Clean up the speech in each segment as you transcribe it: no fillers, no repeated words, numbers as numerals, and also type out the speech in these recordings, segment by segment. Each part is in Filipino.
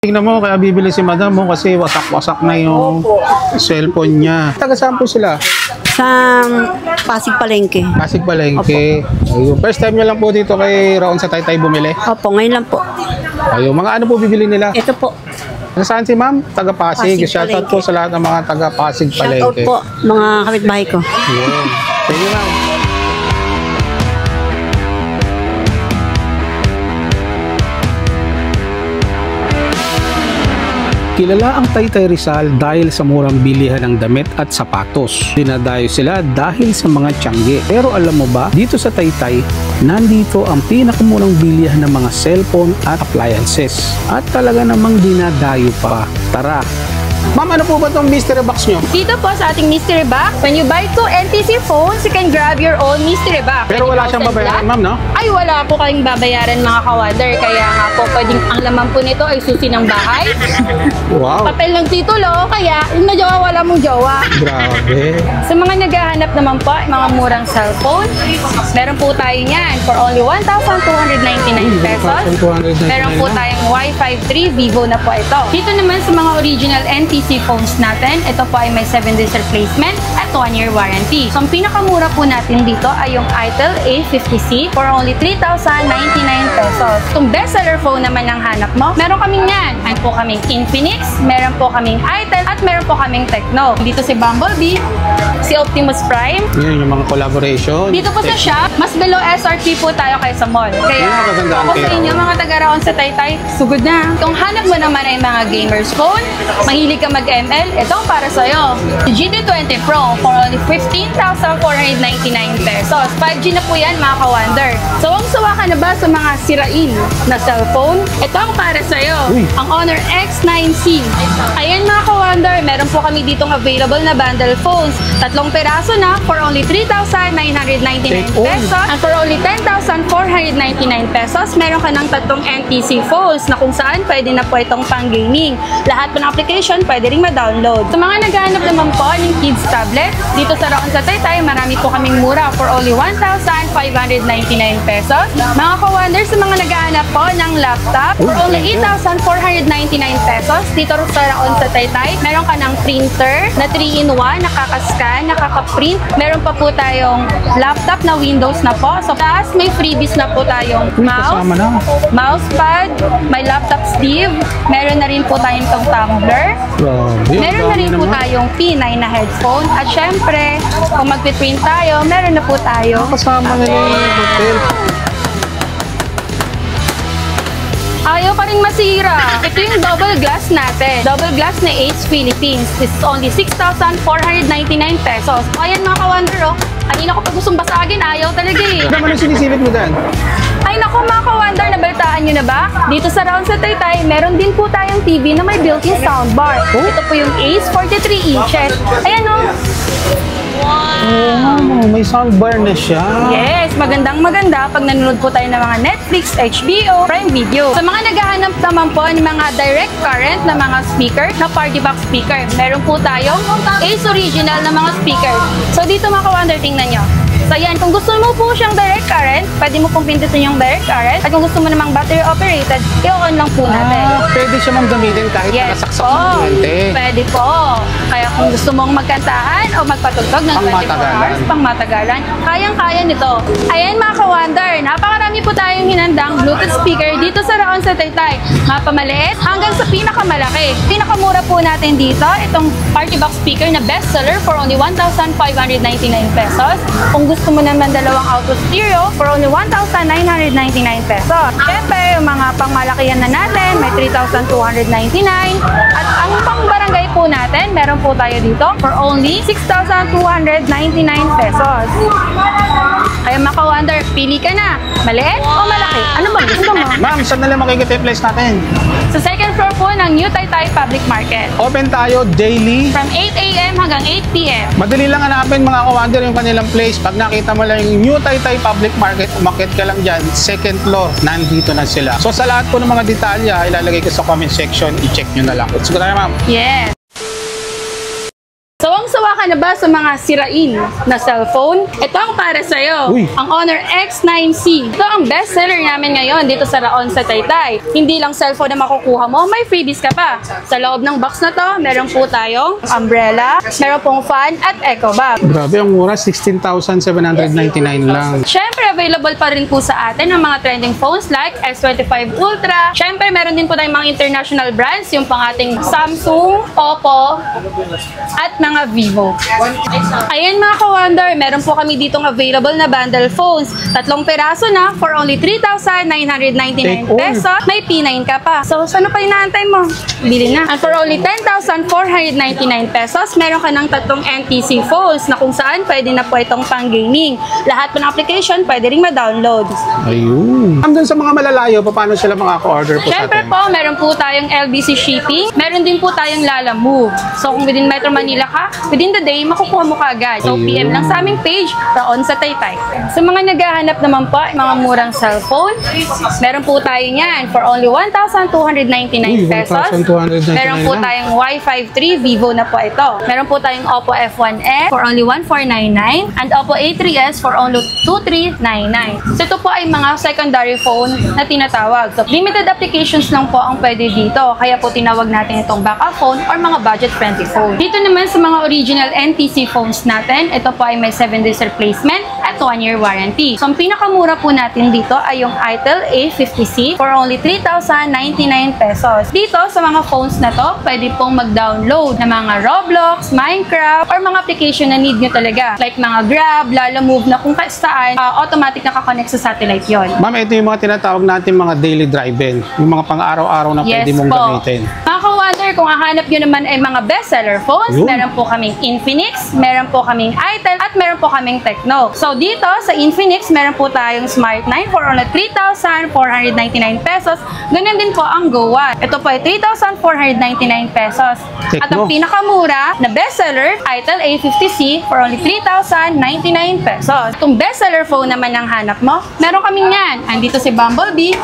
Tingnan mo, kaya bibili si madam mo kasi wasak-wasak na yung cellphone niya. Taga saan po sila? Sa Pasig Palengke. Pasig Palengke. Ayun. First time niyo lang po dito kay Raon sa Taytay bumili? Opo, ngayon lang po. Ayun. Mga ano po bibili nila? Ito po. Nasaan si ma'am? Taga Pasig. Shoutout po sa lahat ng mga taga Pasig Palengke. Shoutout po, mga kapitbahay ko. Ayun. Thank you, ma'am. Kilala ang Taytay Rizal dahil sa murang bilihan ng damit at sapatos. Dinadayo sila dahil sa mga tiyangge. Pero alam mo ba, dito sa Taytay, nandito ang pinakamurang bilihan ng mga cellphone at appliances. At talaga namang dinadayo pa. Tara! Ma'am, ano po ba itong mystery box nyo? Dito po sa ating mystery box, when you buy 2 NTC phones, you can grab your own mystery box. Pero wala siyang babayaran, ma'am, no? Ay, wala po kayong babayaran, mga ka-wonder. Kaya nga po, pwedeng ang laman po nito ay susi ng bahay. Wow! Papel ng titulo, kaya yung na-jowa, wala mong jowa. Grabe! Sa mga naghahanap naman po, mga murang cellphone, meron po tayo niyan for only 1,299 pesos. Meron po tayong Wi-Fi 3 Vivo na po ito. Dito naman sa mga original NTC phones natin, ito po ay may 7 days replacement at 1-year warranty. So, ang pinakamura po natin dito ay yung Itel A50C for only 3,099 pesos. Itong bestseller phone naman ang hanap mo, meron kaming yan. Meron po kaming Infinix, meron po kaming Itel, at meron po kaming Tecno. Dito si Bumblebee, si Optimus Prime. Yan yung mga collaboration. Dito po sa shop, mas below SRP po tayo kaysa mall. Kaya ako sa inyo, mga taga-Raon sa Taytay, sugod na. Kung hanap mo naman ay mga gamers phone, mahilig ka mag-ML, ito para sa'yo. GT20 Pro for only 15,499 pesos. 5G na po yan, mga ka-wonder. Sawang-sawa ka na ba sa mga sirain na cellphone? Ito ang para sa'yo. Ang Honor X9C. Ayan, mga ka-wonder, meron po kami ditong available na bundle phones. 3 peraso na for only 3,999 pesos. And for only 10,499 pesos, meron ka ng 3 NTC phones na kung saan pwede na po itong pang-gaming. Lahat po ng application pwede ring ma-download. Sa mga naghahanap naman po ng kids tablet, dito sa Raon sa Taytay, marami po kaming mura for only 1,599 pesos. Mga ka-wonder, sa mga naghahanap po ng laptop, for only 8,499 pesos. Dito sa Raon sa Taytay, meron ka ng printer na 3-in-1, nakaka-scan, nakaka-print. Meron pa po tayong laptop na Windows na po. So, taas may freebies na po tayong mousepad, may laptop sleeve, meron na rin po tayong itong tumbler. Meron na rin po tayong P9 na headphone. At syempre, kung mag-print tayo, meron na po tayo. Kasama na yung hotel. Ayaw pa rin masira. Ito yung double glass natin. Double glass na Ace Philippines. This is only 6,499 pesos. Ayan, mga ka-wonder, oh. Kanina ko pa gustong basagin, ayaw talaga eh. Ano yung sinisilip mo dyan? Ay naku, mga ka-wonder, nabalitaan nyo na ba? Dito sa Raon sa Taytay, meron din po tayong TV na may built-in soundbar. Ito po yung Ace 43 inches. Ayan, oh. Wow! May soundbar na siya. Yes, magandang-maganda pag nanonood po tayo ng mga Netflix, HBO, Prime Video. Sa mga naghahanap naman po ng mga direct current na mga speaker, na party box speaker, meron po tayong Ace original na mga speaker. So dito, mga ka-wonder, tingnan nyo. So yan, kung gusto mo po siyang direct current, pwede mo pong pindutin yung direct current. At kung gusto mo namang battery operated, i-on lang po natin. Pwede siya mong gamitin kahit nakasaksak ng kuryente. Pwede po. Kaya kung gusto mong magkantahan o magpatugtog ng 24 hours, pang matagalan, kayang-kaya nito. Ayan, mga ka-wonder, napakarami po tayong hinandang Bluetooth speaker dito sa Raon sa Taytay. Mapamaliit hanggang sa pinakamalaki. Pinakamura po natin dito, itong party box speaker na bestseller for only 1,599 pesos. Kung gusto mo naman dalawang auto stereo for only 1,999 pesos. Siyempre, yung mga pangmalakihan na natin, may 3,299. At ang pang-barangay po natin, meron po tayo dito for only 6,299 pesos. Kaya mga ka-wonder, pili ka na. Maliit o malaki? Ano bang gusto mo? Ma'am, saan na lang makikita yung place natin? Sa second floor po ng New Taytay Public Market. Open tayo daily. From 8 a.m. hanggang 8 p.m. Madali lang hanapin, mga ka-wonder, yung kanilang place. Pag nakita mo lang yung New Taytay Public Market, umakit ka lang dyan, second floor, nandito na sila. So sa lahat po ng mga detalya, ilalagay ko sa comment section, i-check nyo na lang. Let's go tayo, ma'am. Yes. Sawang-sawa ka ka na ba sa mga sirain na cellphone? Ito ang para sa'yo. Uy. Ang Honor X9C. Ito ang bestseller namin ngayon dito sa Raon sa Taytay. Hindi lang cellphone na makukuha mo, may freebies ka pa. Sa loob ng box na to, meron po tayong umbrella, meron pong fan at eco bag. Grabe, ang mura, 16,799 lang. Syempre, available pa rin po sa atin ang mga trending phones like S25 Ultra. Syempre, meron din po tayong mga international brands, yung pang ating Samsung, Oppo, at mga Vivo. Ayan mga ka-wonder, meron po kami ditong available na bundle phones. 3 peraso na for only 3,999 pesos. May P9 ka pa. So, saan pa inaantay mo? Bili na. And for only 10,499 pesos, meron ka ng 3 NTC phones na kung saan pwede na po itong pang-gaming. Lahat po ng application pwede ring ma-download. Ayun. Doon sa mga malalayo, paano sila makaka-order po Siyempre sa atin? po, meron po tayong LBC shipping. Meron din po tayong Lala Move. So, kung within Metro Manila ka, within the day, makukuha mo kaagad. So, Ayun. PM lang sa aming page, Raon sa Taytay. Sa mga naghahanap naman po, mga murang cellphone, meron po tayo niyan for only 1,299 pesos. 1,299 Meron po lang. tayong Y53 Vivo na po ito. Meron po tayong Oppo F1X for only 1,499 and Oppo A3s for only 2,399. So, ito po ay mga secondary phone na tinatawag. So, limited applications lang po ang pwede dito. Kaya po tinawag natin itong backup phone or mga budget-friendly phone. Dito naman sa mga original NTC phones natin, ito po ay may 7 days replacement at 1-year warranty. So, ang pinakamura po natin dito ay yung Itel A50C for only 3,099 pesos. Dito, sa mga phones na to, pwede pong mag-download ng mga Roblox, Minecraft, or mga application na need nyo talaga. Like mga Grab, Lala Move na kung saan automatic nakakonect sa satellite yon. Ma'am, ito yung mga tinatawag natin mga daily drive-in. Yung mga pang-araw-araw na pwede mong gamitin. Mga ka-wonder, kung hahanap nyo naman ay mga bestseller phones, meron po kaming Infinix, meron po kaming Itel, at meron po kaming Tecno. So, dito sa Infinix, meron po tayong Smart 9 for only 3,499 pesos. Ganyan din po ang Go 1. Ito po ay 3,499 pesos. At ang pinakamura na bestseller, Itel A50C for only 3,099 pesos. Kung bestseller phone naman ang hanap mo, meron kaming yan. Andito si Bumblebee.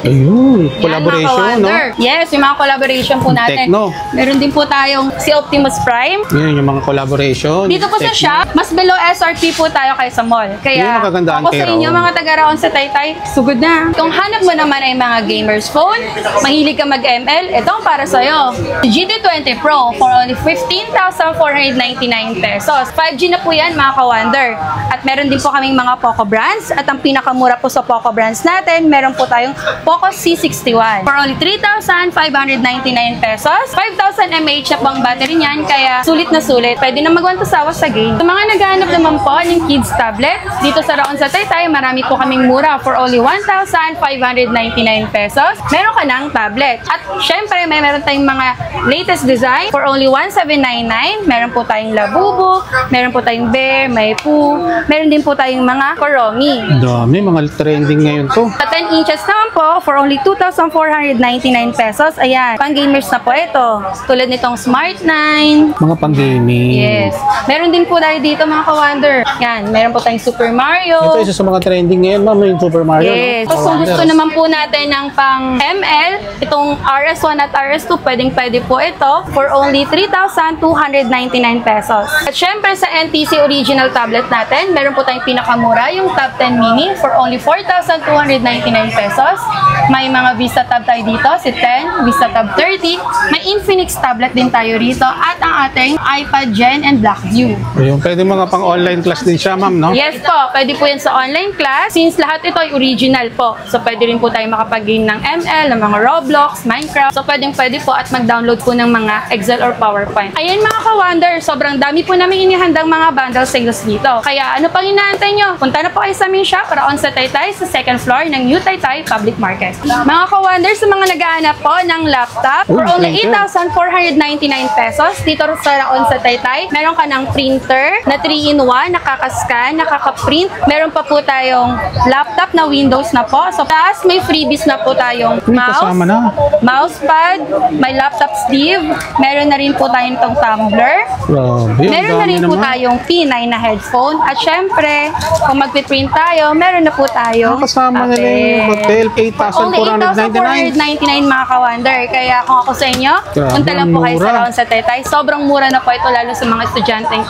Ayun, Yan, collaboration, mga no? ka-wonder. Yes, yung mga collaboration po natin. Tecno. Meron din po tayong si Optimus Prime. Yun, yung mga collaboration. Dito po sa Tecno. shop, mas below SRP po tayo kaysa mall. Yun Kaya ang kagandahan ako kay sa inyo, Raon. mga taga-Raon sa Taytay, sugod na. Kung hanap mo naman ay mga gamers phone, mahilig ka mag-ML, ito ang para sa'yo. GT20 Pro for only 15,499 pesos. 5G na po yan, mga ka-wonder. At meron din po kaming mga Poco brands. At ang pinakamura po sa Poco brands natin, meron po tayong Poco C61 for only 3,599 pesos. 5,000 mAh na pang battery niyan, kaya sulit na sulit. Pwede na magwantasawa sa game. Sa mga naghahanap naman po ng kids tablet, dito sa Raon sa Taytay, marami po kaming mura for only 1,599 pesos. Meron ka ng tablet. At syempre, meron tayong mga latest design for only 1,799. Meron po tayong Labubu, meron po tayong Bear, may Poo, meron din po tayong mga Koromi. Dami, mga trending ngayon to. Sa 10 inches naman po, for only 2,499 pesos. Ayan, pang gamers na po ito. Tulad nitong Smart 9. Mga pang-gaming. Yes. Meron din po tayo dito mga ka-wonder. Yan, meron po tayong Super Mario. Ito isa sa mga trending ngayon, ma'am, yung Super Mario. Yes. No? So, kung gusto naman po natin ng pang ML, itong RS1 at RS2, pwede po ito for only 3,299 pesos. At syempre sa NTC original tablet natin, meron po tayong pinakamura, yung Tab 10 Mini for only 4,299 pesos. May mga Vista Tab tayo dito, si 10, Vista Tab 30. May Infinix tablet din tayo rito at ang ating iPad Gen and Blackview. Ayun, pwede mga pang-online class din siya, ma'am, no? Yes po, pwede po yan sa online class since lahat ito ay original po. So, pwede rin po tayo makapag-game ng ML, ng mga Roblox, Minecraft. So, pwede po at mag-download po ng mga Excel or PowerPoint. Ayan mga ka-wonder, sobrang dami po namin inihandang mga bundle sales dito. Kaya ano pang inaantay nyo? Punta na po kayo sa aming shop para on sa Taytay sa second floor ng New Taytay Public Market. Mga ka-wonder, sa mga naghahanap po ng laptop, for only 8,499 pesos dito sa Raon sa Taytay. Meron ka ng printer na 3-in-1, nakaka-scan, nakaka-print. Meron pa po tayong laptop na Windows na po. So, taas may freebies na po tayong Kasama na. mousepad, may laptop sleeve, meron na rin po tayong itong tumbler, Grabe, meron na rin po naman. tayong P9 na headphone, at syempre, kung mag-print tayo, meron na po tayong Kasama nila yung hotel, only 8,499. 8,499 mga ka-wonder. Kaya kung ako sa inyo, Grabe, punta lang po kayo sa mura. Raon sa Taytay. Sobrang mura na po ito lalo sa mga estudyanteng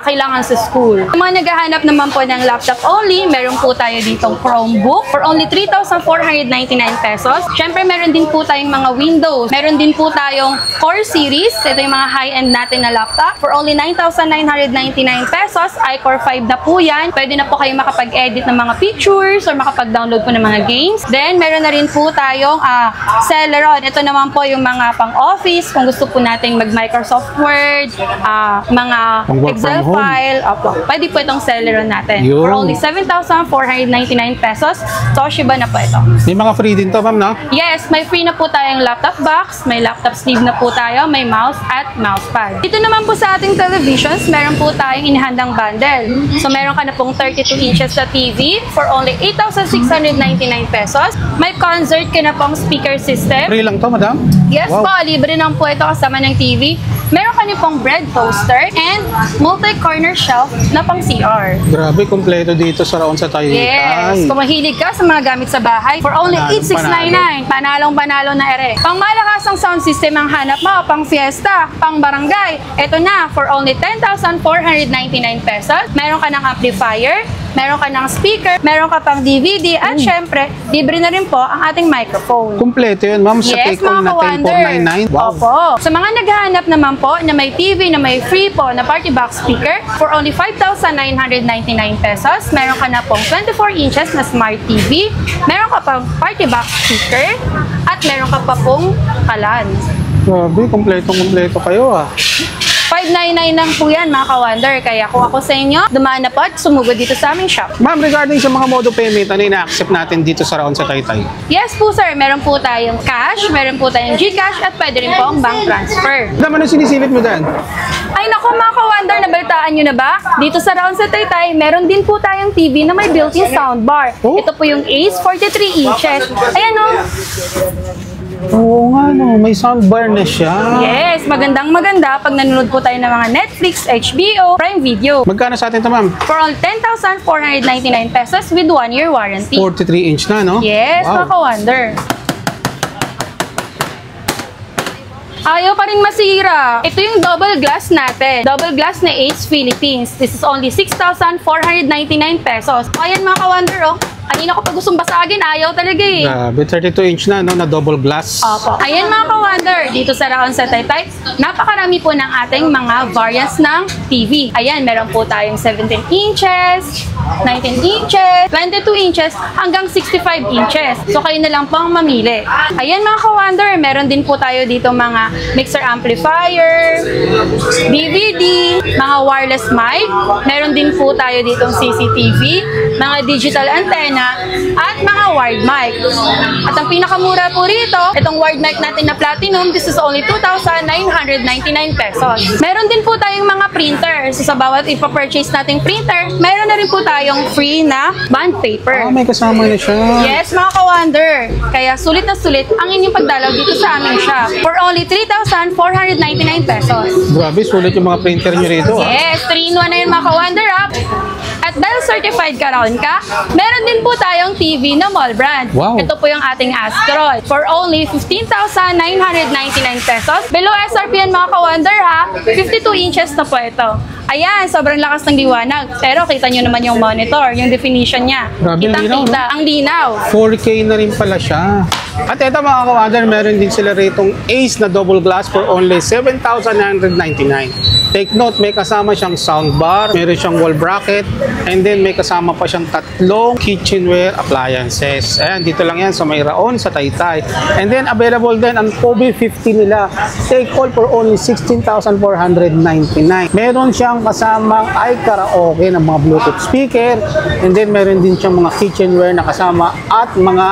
kailangan sa school. Sa mga naghahanap naman po ng laptop only, meron po tayo ditong Chromebook for only 3,499 pesos. Syempre, meron din po tayong mga Windows. Meron din po tayong Core Series. Ito yung mga high-end natin na laptop. For only 9,999 pesos. iCore 5 na po yan. Pwede na po kayo makapag-edit ng mga pictures or makapag-download po ng mga games. Then, meron na rin po tayong Celeron. Ito naman po yung mga pang-office. Kung gusto po nating mag-Microsoft Word, mga Pang-work Excel from home. file. Opo. Pwede po itong Celeron natin. Yun. For only 7,499 pesos. Toshiba na po ito. May mga free din to, ma'am, no? Yes, may free na po tayong laptop box, may laptop sleeve na po tayo, may mouse at mousepad. Dito naman po sa ating televisions, meron po tayong inihandang bundle. So meron ka na pong 32 inches sa TV for only 8,699 pesos. May concert ka na pong speaker system. Free lang to, madam? Yes Wow. po, libre naman po ito kasama ng TV. Meron ka na pong bread toaster and multi-corner shelf na pang CR. Grabe, kompleto dito sa Raon sa Taytay. Yes, kung mahilig ka sa mga gamit sa bahay, for only Panalong 8,699, panalong-panalo na ere. Pang malakasang sound system ang hanap mo, pang fiesta, pang barangay, ito na, for only 10,499 pesos. Meron ka ng amplifier, meron ka ng speaker, meron ka pang DVD, at syempre, libre na rin po ang ating microphone. Kompleto yun, ma'am, sa Yes, take home mga na ka-wonder. 10,499. Wow. Opo. Sa mga naghahanap naman po na may TV na may free po na party box speaker for only 5,999 pesos, meron ka na pong 24 inches na smart TV, meron ka pang party box speaker, at meron ka pa pong kalan. Grabe, kompleto kayo, ah. 599 lang po yan, mga ka-wonder. Kaya kung ako sa inyo, dumaan na po at sumugod dito sa aming shop. Ma'am, regarding sa mga mode of payment, ano yung na-accept natin dito sa Raon sa Taytay? Yes po sir, meron po tayong cash, meron po tayong GCash, at pwede rin po ang bank transfer. Madam, ano sinisilip mo dyan? Ay naku mga ka-wonder, nabalitaan nyo na ba? Dito sa Raon sa Taytay, meron din po tayong TV na may built-in soundbar. Oh. Ito po yung Ace 43 inches. Ayan o. Oo nga, no. May soundbar na siya. Yes, magandang-maganda pag nanonood po tayo ng mga Netflix, HBO, Prime Video. Magkano sa atin ito, ma'am? For only 10,499 pesos with 1-year warranty. 43 inch na, no? Yes, Wow. mga ka-wonder. Ayaw pa rin masira. Ito yung double glass natin. Double glass na Ace Philippines. This is only 6,499 pesos. Ayan mga ka-wonder, oh. Kanina ko pa gustong basagin, ayaw talaga eh. Grabe, 32 inch na, no? Na double glass. Opo. Ayan mga ka-wonder, dito sa Raon sa Taytay, napakarami po ng ating mga variants ng TV. Ayan, meron po tayong 17 inches, 19 inches, 22 inches, hanggang 65 inches. So kayo na lang po ang mamili. Ayan mga ka-wonder, meron din po tayo dito mga mixer amplifier, DVD, mga wireless mic, meron din po tayo ditong CCTV, mga digital antenna, at mga wired mic. At ang pinakamura po rito, itong wired mic natin na platinum, this is only 2,999 pesos. Meron din po tayong mga printer. So sa bawat ipapurchase nating printer, meron na rin po tayong free na bond paper. Ah, may kasama na siya. Yes, mga ka-wonder. Kaya sulit na sulit ang inyong pagdalaw dito sa aming shop for only 3,499 pesos. Grabe, sulit yung mga printer nyo rito, ah. Yes, 3-in-1 na yun mga ka-wonder, ah. At dahil certified ka Raon ka, meron din po tayong TV na mall brand. Wow. Ito po yung ating Astro for only 15,999 pesos. Below SRP yan mga ka-wonder ha, 52 inches na po ito. Ayan, sobrang lakas ng liwanag. Pero kita nyo naman yung monitor, yung definition niya. Grabe, ang linaw, Kitang-kita, ang linaw. 4K na rin pala siya. At ito mga ka-wonder, meron din sila ritong Ace na double glass for only 7,999. Take note, may kasama siyang soundbar, meron siyang wall bracket, and then may kasama pa siyang tatlong kitchenware appliances. Ayan, dito lang yan sa may Raon sa Taytay. And then available din ang Kobe 50 nila. Take all for only 16,499. Meron siyang kasamang iKaraoke ng mga Bluetooth speaker, and then meron din siyang mga kitchenware na kasama at mga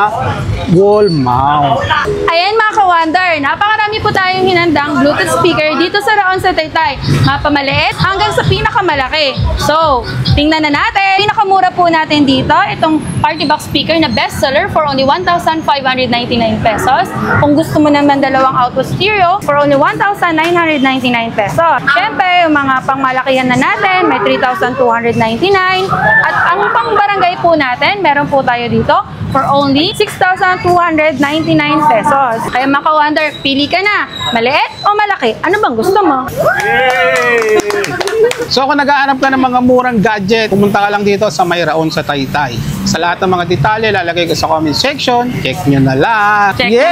wall mount. Ayan mga ka-wonder, napakarami po tayong hinandang Bluetooth speaker dito sa Raon sa Taytay. Mapamaliit hanggang sa pinakamalaki. So, tingnan na natin. Pinakamura po natin dito, itong party box speaker na bestseller for only 1,599 pesos. Kung gusto mo naman dalawang auto stereo, for only 1,999 pesos. Siyempre, yung mga pangmalakihan na natin, may 3,299. At ang pang barangay po natin, meron po tayo dito for only 6,299 pesos. Kaya maka-wonder, pili ka na. Maliit o malaki? Ano bang gusto mo? So kung naghahanap ka ng mga murang gadget, pumunta ka lang dito sa Mayraon sa Taytay. Sa lahat ng mga detalye, lalagay ko sa comment section. Check nyo na lang. Check. Yay!